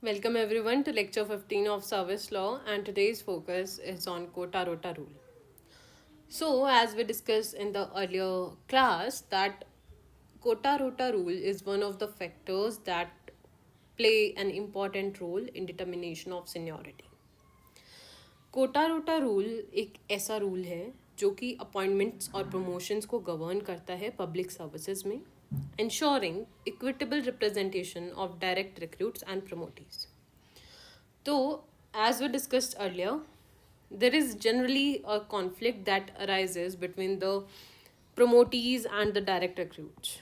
Welcome everyone to lecture 15 of service law, and today's focus is on quota rota rule. So as we discussed in the earlier class that quota rota rule is one of the factors that play an important role in determination of seniority. Kota rota rule एक ऐसा rule है जो कि appointments और promotions को govern करता है public services में, ensuring equitable representation of direct recruits and promotees. So, as we discussed earlier, there is generally a conflict that arises between the promotees and the direct recruits.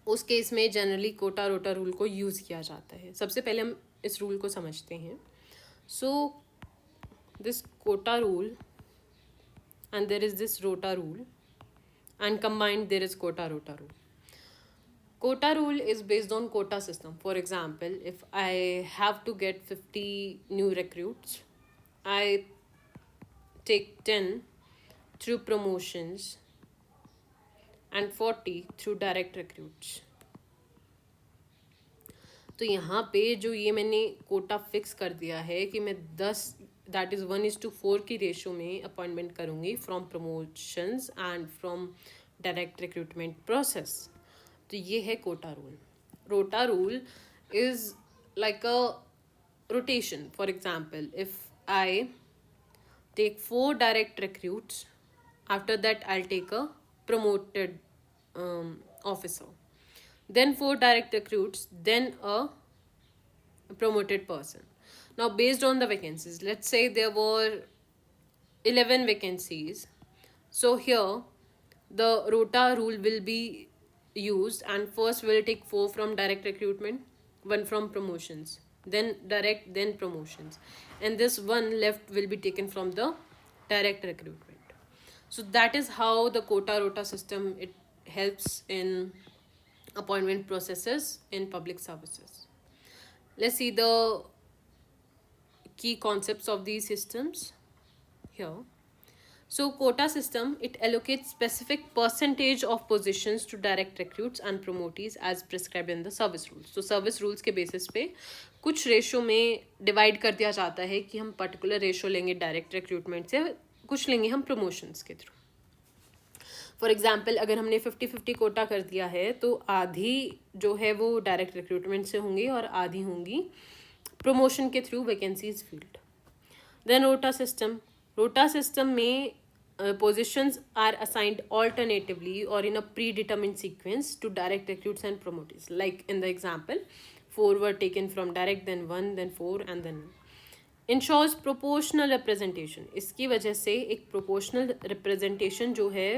उस case में generally Kota rota rule को use किया जाता है. सबसे पहले हम इस रूल को समझते हैं. सो this quota rule and there is this rota rule, and combined there is quota rota rule. Quota rule is based on quota system. For example, if I have to get 50 new recruits, I take 10 through promotions and 40 through direct recruits. तो यहाँ पे जो ये मैंने Kota fix कर दिया है कि मैं 10 दैट इज़ 1:4 की रेशो में अपॉइंटमेंट करूँगी from promotions and from direct recruitment process. तो ये है कोटा रूल. रोटा rule is like a rotation. For example, if I take 4 direct recruits, after that I'll take a promoted officer, then 4 direct recruits, then a promoted person. Now, based on the vacancies, let's say there were 11 vacancies. So, here the rota rule will be used, and first we'll take 4 from direct recruitment, 1 from promotions, then direct, then promotions, and this 1 left will be taken from the direct recruitment. So that is how the quota rota system it helps in appointment processes in public services. Let's see the key concepts of these systems here. So quota system, it allocates specific percentage of positions to direct recruits and promotees as prescribed in the service rules. So service rules के basis पे कुछ ratio में divide कर दिया जाता है कि हम पर्टिकुलर रेशो लेंगे डायरेक्ट रिक्रूटमेंट से, कुछ लेंगे हम प्रमोशंस के थ्रू. फॉर एग्जाम्पल, अगर हमने 50-50 कोटा कर दिया है तो आधी जो है वो डायरेक्ट रिक्रूटमेंट से होंगी और आधी होंगी प्रमोशन के थ्रू वैकेंसीज फील्ड. देन रोटा सिस्टम में positions are assigned alternatively or in a predetermined sequence to direct recruits and promotees. Like in the example, 4 were taken from direct, then 1, then 4, and then 1. Ensures proportional representation. इसकी वजह से एक proportional representation जो है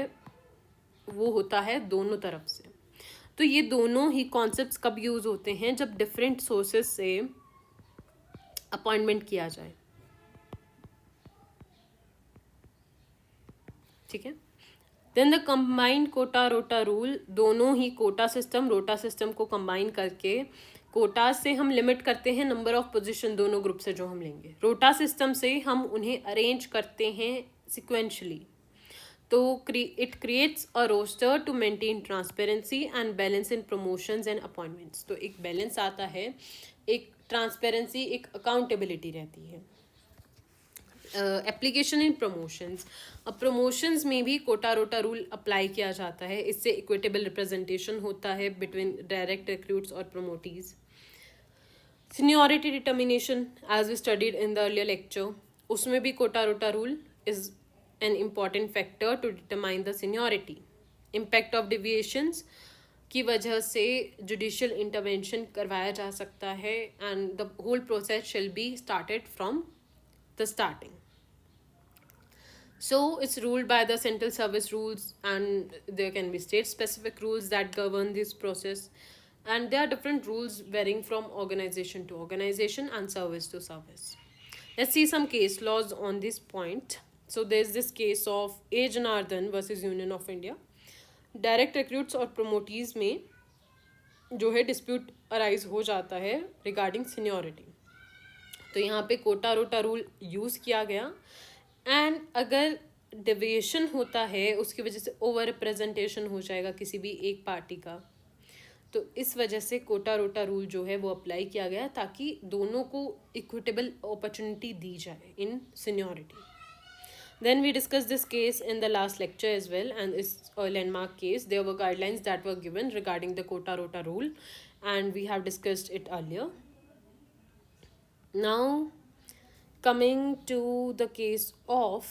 वो होता है दोनों तरफ से. तो ये दोनों ही कॉन्सेप्ट्स कब यूज़ होते हैं? जब डिफरेंट सोर्सेस से अपॉइंटमेंट किया जाए. ठीक है. Then the combined Kota rota rule, दोनों ही कोटा सिस्टम रोटा सिस्टम को कंबाइन करके कोटा से हम लिमिट करते हैं नंबर ऑफ पोजीशन दोनों ग्रुप से जो हम लेंगे. रोटा सिस्टम से हम उन्हें अरेंज करते हैं सिक्वेंशली. तो it creates a roster to maintain transparency and balance in promotions and appointments. तो एक बैलेंस आता है, एक ट्रांसपेरेंसी, एक अकाउंटेबिलिटी रहती है. एप्लीकेशन इन प्रमोशंस, अब प्रमोशंस में भी कोटा रोटा रूल अप्लाई किया जाता है. इससे इक्विटेबल रिप्रेजेंटेशन होता है बिटवीन डायरेक्ट रिक्रूट्स और promotees. Seniority determination as we studied in the earlier lecture, उसमें भी quota rota rule is an important factor to determine the seniority. Impact of deviations की वजह से जुडिशियल इंटरवेंशन करवाया जा सकता है, and the whole process shall be started from the starting. So it's ruled by the central service rules, and there can be state specific rules that govern this process, and there are different rules varying from organization to organization and service to service. Let's see some case laws on this point. So there's this case of A. Janardhan versus Union of India. Direct recruits और promotees में जो है dispute arise हो जाता है regarding seniority. तो यहाँ पे कोटा रोटा रूल यूज़ किया गया, एंड अगर डिविएशन होता है उसकी वजह से ओवर रिप्रेजेंटेशन हो जाएगा किसी भी एक पार्टी का, तो इस वजह से कोटा रोटा रूल जो है वो अप्लाई किया गया ताकि दोनों को इक्विटेबल अपॉर्चुनिटी दी जाए इन seniority. Then we discussed this case in the last lecture as well, and it's a landmark case. There were guidelines that were given regarding the quota rota rule, and we have discussed it earlier. Now, coming to the case of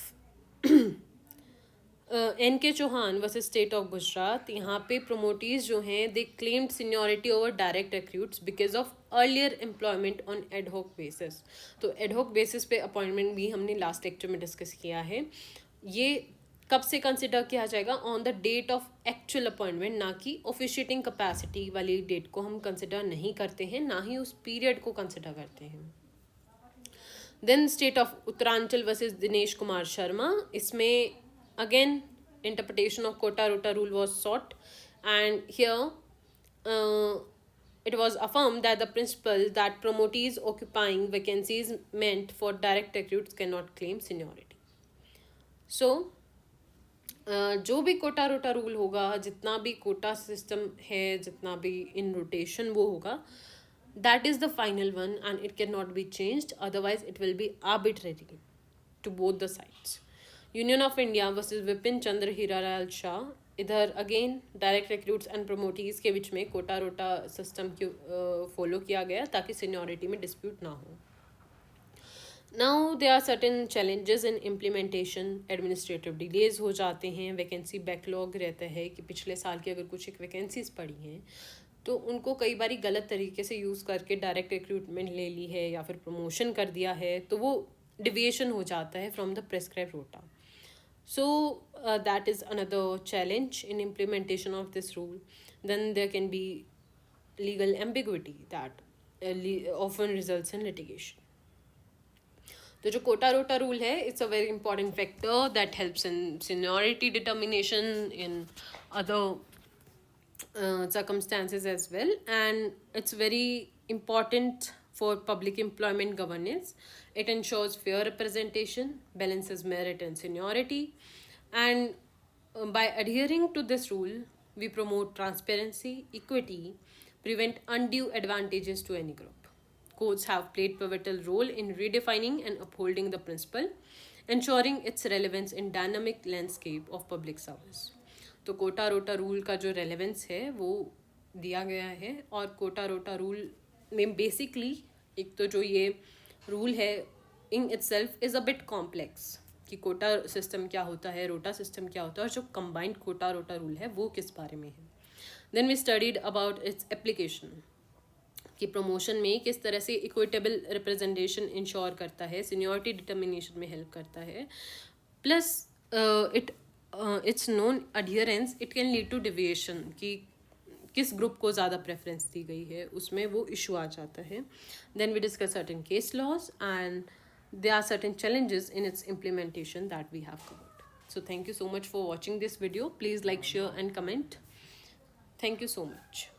N.K. Chauhan versus State of Gujarat, यहाँ पे promotees जो हैं they claimed seniority over direct recruits because of earlier employment on ad hoc basis. तो ad hoc basis पे appointment भी हमने last lecture में discuss किया है. ये कब से कंसिडर किया जाएगा? On the date of actual appointment, ना कि ऑफिशिएटिंग कैपेसिटी वाली डेट को हम कंसिडर नहीं करते हैं, ना ही उस पीरियड को कंसिडर करते हैं. Then state of Uttaranchal versus Dinesh Kumar Sharma, इसमें again interpretation of quota rota rule was sought, and here it was affirmed that the principle that promotees occupying vacancies meant for direct recruits cannot claim seniority. So जो भी quota rota rule होगा, जितना भी quota system है, जितना भी इन rotation वो होगा, that is the final one and it cannot be changed, otherwise it will be arbitrary to both the sides. Union of India versus Vipin Chandra Hiralal Shah, इधर again direct recruits and promotees के बीच में कोटा रोटा सिस्टम क्यों फॉलो किया गया ताकि सीनियरिटी में डिस्प्यूट ना हो. Now there are certain challenges in implementation. Administrative delays हो जाते हैं, वैकेंसी बैकलॉग रहता है कि पिछले साल की अगर कुछ एक वैकेंसीज पड़ी हैं तो उनको कई बार गलत तरीके से यूज़ करके डायरेक्ट रिक्रूटमेंट ले ली है या फिर प्रमोशन कर दिया है, तो वो डिविएशन हो जाता है फ्रॉम द प्रेस्क्राइब रोटा. So that is another challenge in implementation of this rule. Then there can be legal ambiguity that often results in litigation. तो जो कोटा रोटा रूल है, it's a very important factor that helps in seniority determination in other circumstances as well, and it's very important for public employment governance. It ensures fair representation, balances merit and seniority, and by adhering to this rule, we promote transparency, equity, prevent undue advantages to any group. Courts have played pivotal role in redefining and upholding the principle, ensuring its relevance in dynamic landscape of public service. तो Kota rota rule का जो relevance है वो दिया गया है, और Kota rota rule में बेसिकली एक तो जो ये रूल है in itself is a bit complex कि कोटा सिस्टम क्या होता है, रोटा सिस्टम क्या होता है, और जो कंबाइंड कोटा रोटा रूल है वो किस बारे में है. Then we studied about its application कि प्रमोशन में किस तरह से इक्विटेबल रिप्रेजेंटेशन इंश्योर करता है, सीनियरिटी डिटर्मिनेशन में हेल्प करता है, plus its non adherence it can lead to deviation कि किस ग्रुप को ज़्यादा प्रेफरेंस दी गई है, उसमें वो इशू आ जाता है. Then we discuss certain case laws and there are certain challenges in its implementation that we have covered. So thank you so much for watching this video. Please like, share and comment. Thank you so much.